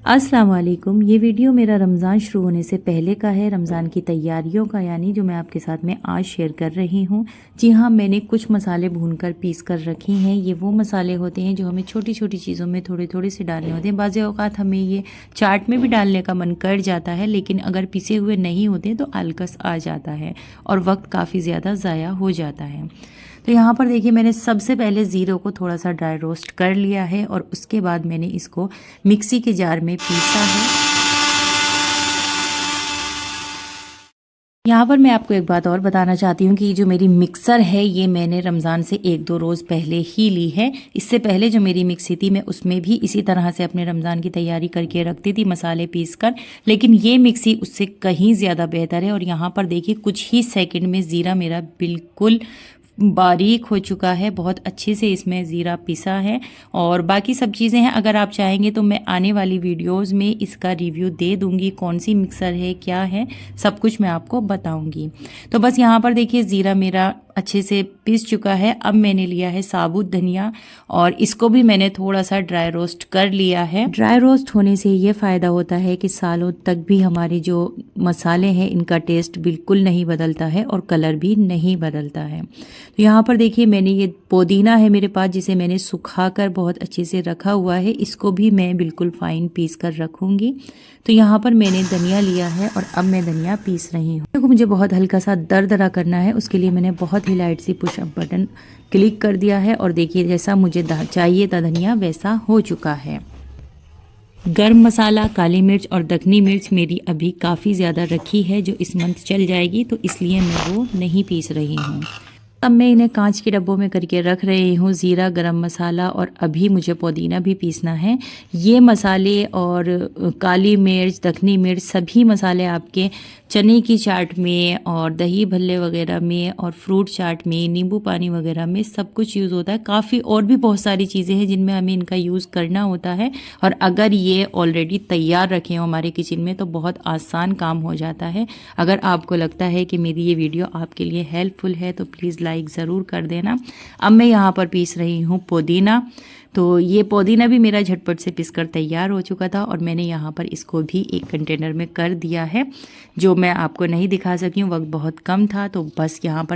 अस्सलाम वालेकुम। ये वीडियो मेरा रमज़ान शुरू होने से पहले का है, रमज़ान की तैयारियों का, यानी जो मैं आपके साथ में आज शेयर कर रही हूँ। जी हाँ, मैंने कुछ मसाले भूनकर पीस कर रखे हैं। ये वो मसाले होते हैं जो हमें छोटी छोटी चीज़ों में थोड़े थोड़े से डालने होते हैं। बाज़ औक़ात हमें ये चाट में भी डालने का मन कर जाता है, लेकिन अगर पिसे हुए नहीं होते तो आलकस आ जाता है और वक्त काफ़ी ज़्यादा ज़ाया हो जाता है। तो यहाँ पर देखिए, मैंने सबसे पहले ज़ीरो को थोड़ा सा ड्राई रोस्ट कर लिया है और उसके बाद मैंने इसको मिक्सी के जार में पीसा है। यहाँ पर मैं आपको एक बात और बताना चाहती हूँ कि जो मेरी मिक्सर है ये मैंने रमज़ान से 1-2 रोज़ पहले ही ली है। इससे पहले जो मेरी मिक्सी थी मैं उसमें भी इसी तरह से अपने रमज़ान की तैयारी करके रखती थी, मसाले पीस कर, लेकिन ये मिक्सी उससे कहीं ज़्यादा बेहतर है। और यहाँ पर देखिए, कुछ ही सेकंड में ज़ीरा मेरा बिल्कुल बारीक हो चुका है, बहुत अच्छे से इसमें ज़ीरा पिसा है। और बाकी सब चीज़ें हैं, अगर आप चाहेंगे तो मैं आने वाली वीडियोस में इसका रिव्यू दे दूंगी, कौन सी मिक्सर है, क्या है, सब कुछ मैं आपको बताऊंगी। तो बस यहाँ पर देखिए, ज़ीरा मेरा अच्छे से पिस चुका है। अब मैंने लिया है साबुत धनिया और इसको भी मैंने थोड़ा सा ड्राई रोस्ट कर लिया है। ड्राई रोस्ट होने से ये फ़ायदा होता है कि सालों तक भी हमारे जो मसाले हैं इनका टेस्ट बिल्कुल नहीं बदलता है और कलर भी नहीं बदलता है। तो यहाँ पर देखिए, मैंने ये पुदीना है मेरे पास, जिसे मैंने सुखाकर बहुत अच्छे से रखा हुआ है, इसको भी मैं बिल्कुल फाइन पीस कर रखूँगी। तो यहाँ पर मैंने धनिया लिया है और अब मैं धनिया पीस रही हूँ। देखो, मुझे बहुत हल्का सा दरदरा करना है, उसके लिए मैंने बहुत ही लाइट सी पुश अप बटन क्लिक कर दिया है और देखिए, जैसा मुझे चाहिए था धनिया वैसा हो चुका है। गरम मसाला, काली मिर्च और दखनी मिर्च मेरी अभी काफ़ी ज़्यादा रखी है, जो इस मंथ चल जाएगी, तो इसलिए मैं वो नहीं पीस रही हूँ। अब मैं इन्हें कांच के डब्बों में करके रख रही हूँ। ज़ीरा, गरम मसाला और अभी मुझे पुदीना भी पीसना है। ये मसाले और काली मिर्च, दखनी मिर्च, सभी मसाले आपके चने की चाट में और दही भल्ले वगैरह में और फ्रूट चाट में, नींबू पानी वगैरह में सब कुछ यूज़ होता है। काफ़ी और भी बहुत सारी चीज़ें हैं जिनमें हमें इनका यूज़ करना होता है, और अगर ये ऑलरेडी तैयार रखे हो हमारे किचन में तो बहुत आसान काम हो जाता है। अगर आपको लगता है कि मेरी ये वीडियो आपके लिए हेल्पफुल है तो प्लीज़ लाइक ज़रूर कर देना। अब मैं यहाँ पर पीस रही हूँ पुदीना। तो ये पुदीना भी मेरा झटपट से पिसकर तैयार हो चुका था और मैंने यहाँ पर इसको भी एक कंटेनर में कर दिया है, जो मैं आपको नहीं दिखा सकी हूँ, वक्त बहुत कम था। तो बस यहाँ पर